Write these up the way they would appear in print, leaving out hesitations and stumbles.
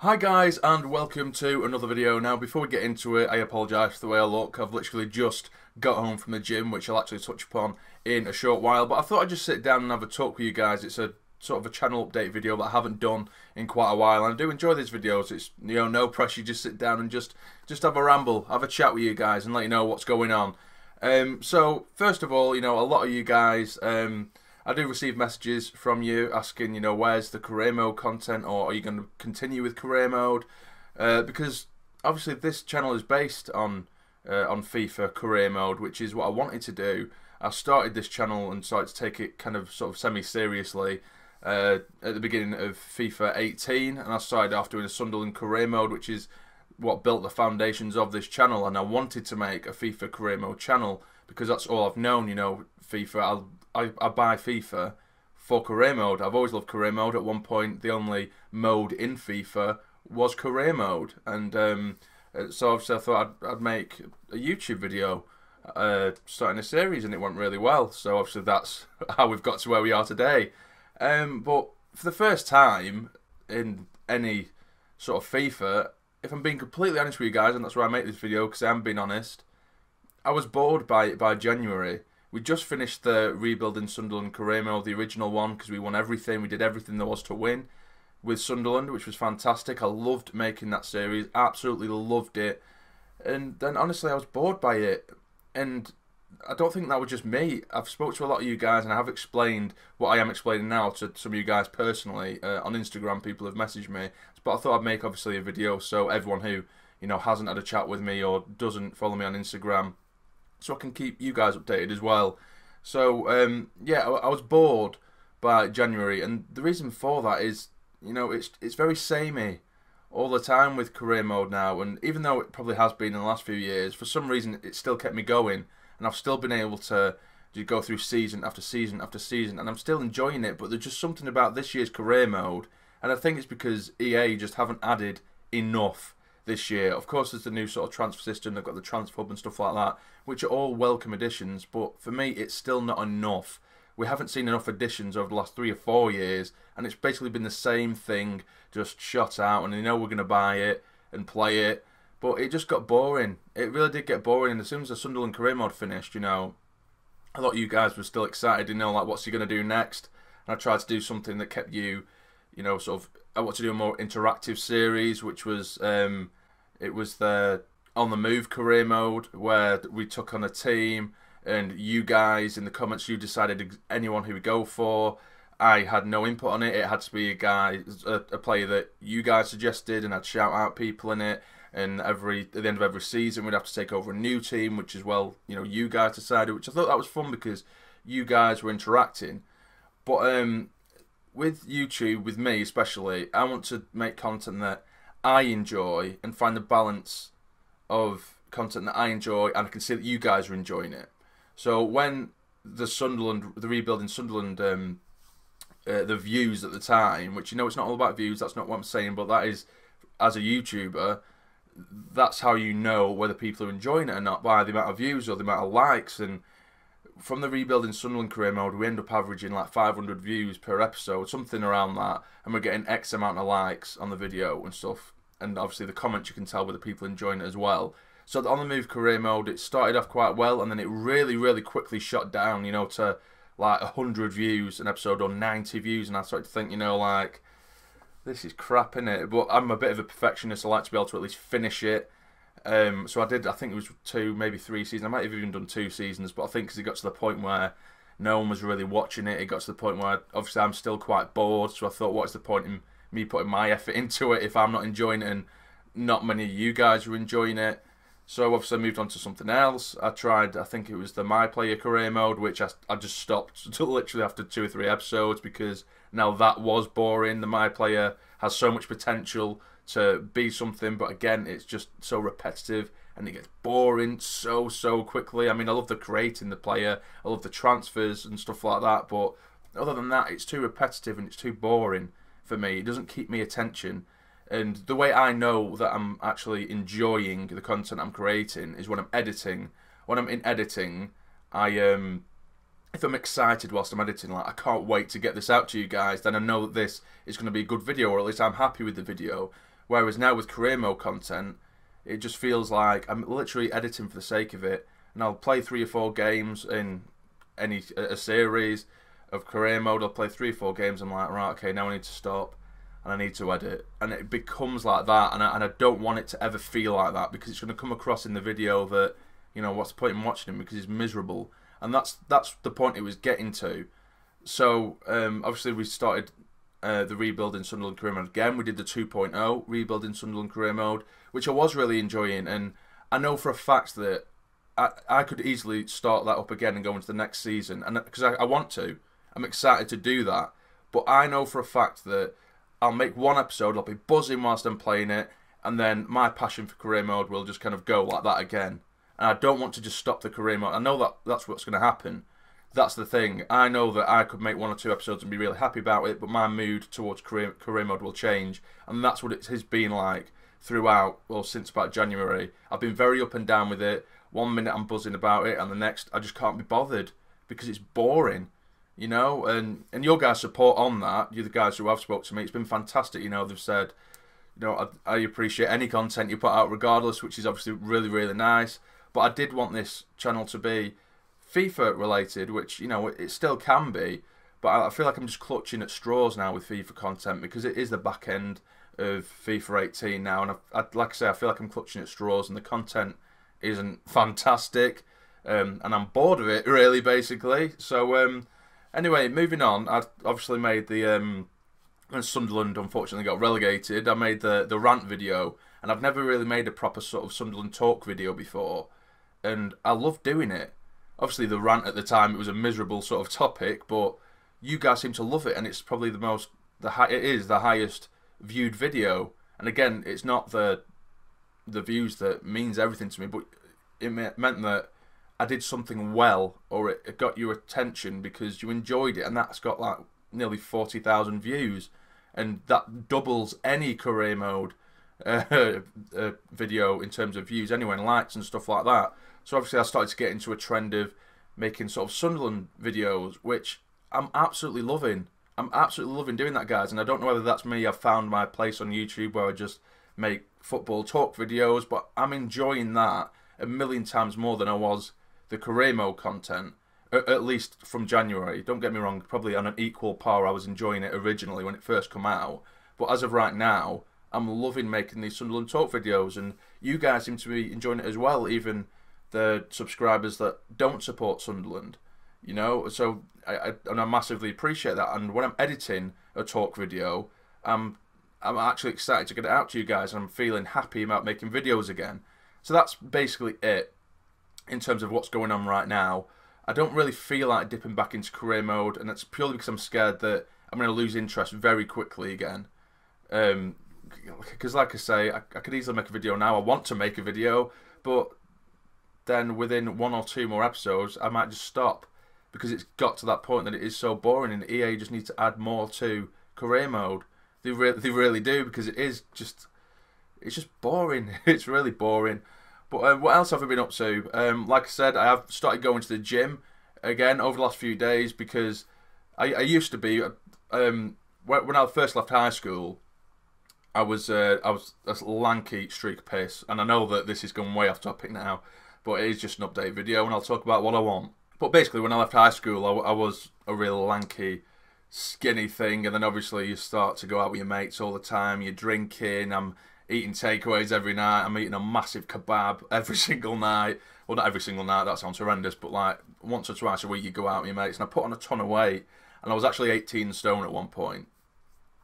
Hi guys, and welcome to another video. Now before we get into it, I apologise for the way I look. I've literally just got home from the gym, which I'll actually touch upon in a short while, but I thought I'd just sit down and have a talk with you guys. It's a sort of a channel update video that I haven't done in quite a while, and I do enjoy these videos. It's, you know, no pressure, just sit down and just have a ramble, have a chat with you guys and let you know what's going on. So first of all, you know, a lot of you guys, I do receive messages from you asking, you know, where's the career mode content, or are you going to continue with career mode? Because obviously this channel is based on FIFA career mode, which is what I wanted to do. I started this channel and started to take it kind of sort of semi-seriously at the beginning of FIFA 18, and I started off doing a Sunderland career mode, which is what built the foundations of this channel. And I wanted to make a FIFA career mode channel because that's all I've known, you know, FIFA. I buy FIFA for career mode. I've always loved career mode. At one point, the only mode in FIFA was career mode, and so obviously I thought I'd make a YouTube video starting a series, and it went really well. So obviously that's how we've got to where we are today. But for the first time in any sort of FIFA, if I'm being completely honest with you guys, and that's why I make this video, because I am being honest, I was bored by it by January. We just finished the Rebuilding Sunderland career mode, the original one, because we won everything. We did everything there was to win with Sunderland, which was fantastic. I loved making that series, absolutely loved it. And then honestly, I was bored by it. And I don't think that was just me. I've spoke to a lot of you guys, and I have explained what I am explaining now to some of you guys personally. On Instagram, people have messaged me. But I thought I'd make obviously a video so everyone who, you know, hasn't had a chat with me or doesn't follow me on Instagram, so I can keep you guys updated as well. So yeah, I was bored by January, and the reason for that is, you know, it's very samey all the time with career mode now. And even though it probably has been in the last few years, for some reason it still kept me going, and I've still been able to go through season after season after season, and I'm still enjoying it. But there's just something about this year's career mode, and I think it's because EA just haven't added enough this year. Of course, there's the new sort of transfer system. They've got the transfer hub and stuff like that, which are all welcome additions. But for me, it's still not enough. We haven't seen enough additions over the last 3 or 4 years, and it's basically been the same thing, just shot out. And you know we're going to buy it and play it, but it just got boring. It really did get boring. And as soon as the Sunderland career mode finished, you know, I thought you guys were still excited. You know, like, what's he going to do next? And I tried to do something that kept you, you know, sort of. I want to do a more interactive series, which was it was the On the Move career mode, where we took on a team, and you guys in the comments, you decided anyone who we go for. I had no input on it. It had to be a player that you guys suggested, and I'd shout out people in it. And at the end of every season, we'd have to take over a new team, which is, well, you know, you guys decided, which I thought that was fun because you guys were interacting. But with YouTube, with me especially, I want to make content that I enjoy and find the balance of content that I enjoy, and I can see that you guys are enjoying it. So when the Rebuilding Sunderland, the views at the time, which, you know, it's not all about views, that's not what I'm saying, but that is, as a YouTuber, that's how you know whether people are enjoying it or not, by the amount of views or the amount of likes. And from the Rebuilding Sunderland career mode, we end up averaging like 500 views per episode, something around that, and we're getting X amount of likes on the video and stuff. And obviously the comments, you can tell whether people enjoying it as well. So the On the Move career mode, it started off quite well, and then it really quickly shot down, you know, to like 100 views an episode or 90 views, and I started to think, you know, like, this is crap, innit? But I'm a bit of a perfectionist. I like to be able to at least finish it. So I did, I think it was 2, maybe 3 seasons. I might have even done 2 seasons, but I think because it got to the point where no one was really watching it, it got to the point where obviously I'm still quite bored. So I thought, what's the point in me putting my effort into it if I'm not enjoying it and not many of you guys are enjoying it? So obviously I moved on to something else. I tried, I think it was the My Player career mode, which I just stopped literally after 2 or 3 episodes, because now that was boring. The My Player has so much potential to be something, but again, it's just so repetitive and it gets boring so quickly. I mean, I love the creating the player, I love the transfers and stuff like that, but other than that, it's too repetitive and it's too boring for me. It doesn't keep me attention. And the way I know that I'm actually enjoying the content I'm creating is when I'm editing. When I'm in editing, if I'm excited whilst I'm editing, like, I can't wait to get this out to you guys, then I know that this is going to be a good video, or at least I'm happy with the video. Whereas now with career mode content, it just feels like I'm literally editing for the sake of it, and I'll play 3 or 4 games in a series of career mode. I'll play 3 or 4 games. I'm like, right, okay, now I need to stop and I need to edit, and it becomes like that. And I don't want it to ever feel like that, because it's going to come across in the video that, you know, what's the point in watching him because he's miserable, and that's the point it was getting to. So obviously we started the rebuilding Sunderland career mode again. We did the 2.0 rebuilding Sunderland career mode, which I was really enjoying, and I know for a fact that I could easily start that up again and go into the next season, and because I want to, I'm excited to do that. But I know for a fact that I'll make one episode, I'll be buzzing whilst I'm playing it, and then my passion for career mode will just kind of go like that again. And I don't want to just stop the career mode. I know that that's what's going to happen. That's the thing. I know that I could make 1 or 2 episodes and be really happy about it, but my mood towards career mode will change, and that's what it has been like throughout, well, since about January. I've been very up and down with it. 1 minute I'm buzzing about it, and the next I just can't be bothered because it's boring, you know. And your guys' support on that, you're the guys who have spoke to me, it's been fantastic. You know, they've said, you know, I appreciate any content you put out regardless, which is obviously really, really nice. But I did want this channel to be FIFA related, which, you know, it still can be, but I feel like I'm just clutching at straws now with FIFA content, because it is the back end of FIFA 18 now, and like I say, I feel like I'm clutching at straws, and the content isn't fantastic, and I'm bored of it, really, basically. So anyway, moving on, I obviously made the when Sunderland unfortunately got relegated, I made the rant video, and I've never really made a proper sort of Sunderland talk video before, and I love doing it. Obviously, the rant at the time, it was a miserable sort of topic, but you guys seem to love it, and it's probably it is the highest viewed video. And again, it's not the views that means everything to me, but it meant that I did something well, or it got your attention because you enjoyed it, and that's got like nearly 40,000 views, and that doubles any career mode video in terms of views anyway, and likes and stuff like that. So obviously I started to get into a trend of making sort of Sunderland videos, which I'm absolutely loving. I'm absolutely loving doing that, guys, and I don't know whether that's me. I've found my place on YouTube where I just make football talk videos, but I'm enjoying that a million times more than I was the career mode content, at least from January. Don't get me wrong, probably on an equal par. I was enjoying it originally when it first came out, but as of right now, I'm loving making these Sunderland talk videos, and you guys seem to be enjoying it as well, even the subscribers that don't support Sunderland, you know. So I massively appreciate that, and when I'm editing a talk video, I'm actually excited to get it out to you guys, and I'm feeling happy about making videos again. So that's basically it in terms of what's going on right now. I don't really feel like dipping back into career mode, and that's purely because I'm scared that I'm going to lose interest very quickly again. Because like I say, I could easily make a video now. I want to make a video, but then within 1 or 2 more episodes, I might just stop, because it's got to that point that it is so boring, and EA just need to add more to career mode. They really do, because it's just boring. It's really boring. But what else have I been up to? Like I said, I have started going to the gym again over the last few days, because I used to be when I first left high school, I was a lanky streak of piss, and I know that this is going way off topic now, but it is just an update video, and I'll talk about what I want. But basically, when I left high school, I was a real lanky, skinny thing, and then obviously you start to go out with your mates all the time, you're drinking, I'm eating takeaways every night, I'm eating a massive kebab every single night. Well, not every single night, that sounds horrendous, but like once or twice a week you go out with your mates, and I put on a ton of weight, and I was actually 18 stone at one point,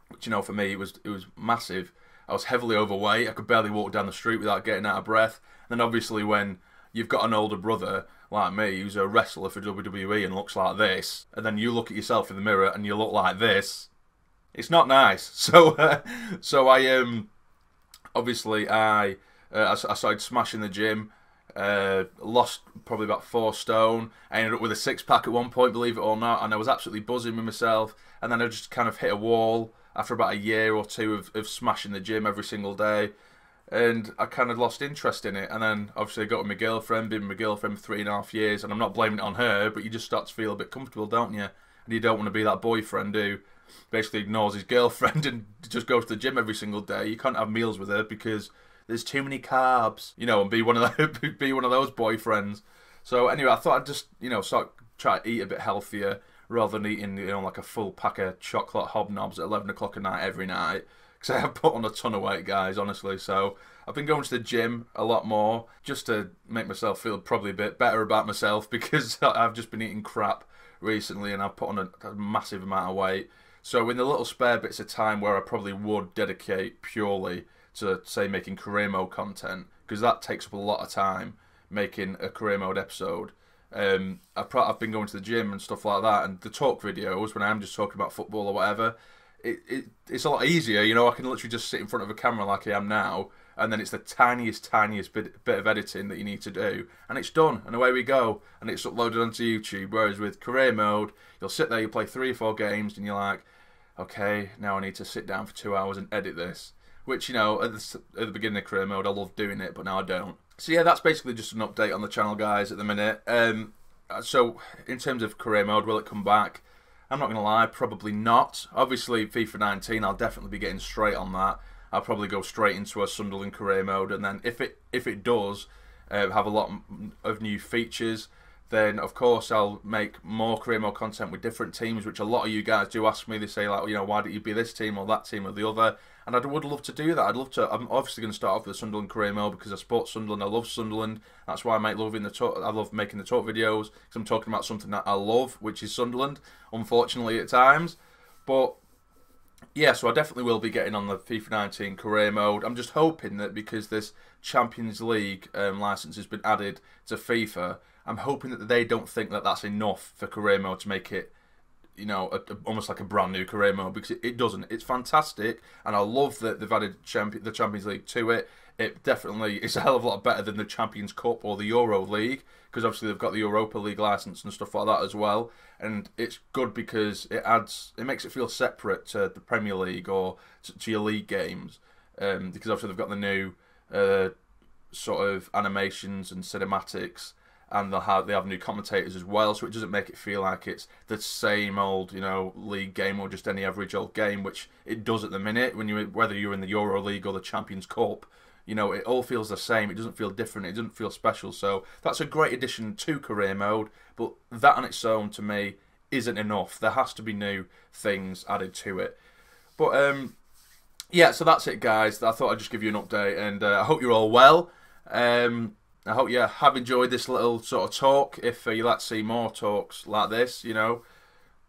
which, you know, for me, it was massive. I was heavily overweight, I could barely walk down the street without getting out of breath. And then obviously when you've got an older brother like me who's a wrestler for WWE and looks like this, and then you look at yourself in the mirror and you look like this, it's not nice. So I obviously I started smashing the gym, lost probably about 4 stone. I ended up with a 6-pack at one point, believe it or not, and I was absolutely buzzing with myself. And then I just kind of hit a wall after about a year or 2 of smashing the gym every single day. And I kind of lost interest in it. And then obviously I got with my girlfriend, been with my girlfriend for 3.5 years, and I'm not blaming it on her, but you just start to feel a bit comfortable, don't you? And you don't want to be that boyfriend who basically ignores his girlfriend and just goes to the gym every single day. You can't have meals with her because there's too many carbs, you know, and be one of those boyfriends. So anyway, I thought I'd just, you know, sort of try to eat a bit healthier rather than eating, you know, like a full pack of chocolate hobnobs at 11 o'clock at night every night. Because I have put on a ton of weight, guys, honestly. So I've been going to the gym a lot more just to make myself feel probably a bit better about myself, because I've just been eating crap recently and I've put on a massive amount of weight. So in the little spare bits of time where I probably would dedicate purely to, say, making career mode content, because that takes up a lot of time, making a career mode episode, I've been going to the gym and stuff like that, and the talk videos when I'm just talking about football or whatever, it's a lot easier, you know. I can literally just sit in front of a camera like I am now, and then it's the tiniest bit of editing that you need to do, and it's done, and away we go, and it's uploaded onto YouTube. Whereas with career mode, you'll sit there, you play 3 or 4 games, and you're like, okay, now I need to sit down for 2 hours and edit this. Which, you know, at the beginning of career mode, I loved doing it, but now I don't. So yeah, that's basically just an update on the channel, guys, at the minute. So in terms of career mode, will it come back? I'm not going to lie, probably not. Obviously, FIFA 19, I'll definitely be getting straight on that. I'll probably go straight into a Sunderland career mode, and then if it does have a lot of new features, then of course I'll make more career mode content with different teams, which a lot of you guys do ask me. They say, like, you know, why don't you be this team or that team or the other? And I would love to do that. I'd love to. I'm obviously going to start off with the Sunderland career mode because I support Sunderland. I love Sunderland. That's why I love making the talk videos, because I'm talking about something that I love, which is Sunderland, unfortunately at times. But yeah, so I definitely will be getting on the FIFA 19 career mode. I'm just hoping that because this Champions League license has been added to FIFA, I'm hoping that they don't think that that's enough for career mode to make it, you know, almost like a brand new career mode, because it doesn't. It's fantastic, and I love that they've added the Champions League to it. It definitely is a hell of a lot better than the Champions Cup or the Euro League, because obviously they've got the Europa League license and stuff like that as well. And it's good because it makes it feel separate to the Premier League or to your league games, because obviously they've got the new sort of animations and cinematics, and they have new commentators as well, so it doesn't make it feel like it's the same old, you know, league game or just any average old game, which it does at the minute. Whether you're in the Euro League or the Champions Cup, you know, it all feels the same. It doesn't feel different. It doesn't feel special. So that's a great addition to career mode, but that on its own, to me, isn't enough. There has to be new things added to it. But yeah, so that's it, guys. I thought I'd just give you an update, and I hope you're all well. I hope you have enjoyed this little sort of talk. If you'd like to see more talks like this, you know,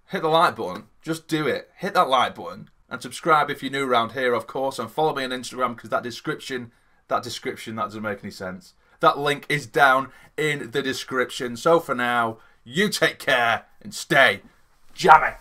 hit the like button. Just do it. Hit that like button. And subscribe if you're new around here, of course. And follow me on Instagram, because that description, that doesn't make any sense. That link is down in the description. So for now, you take care and stay jammy.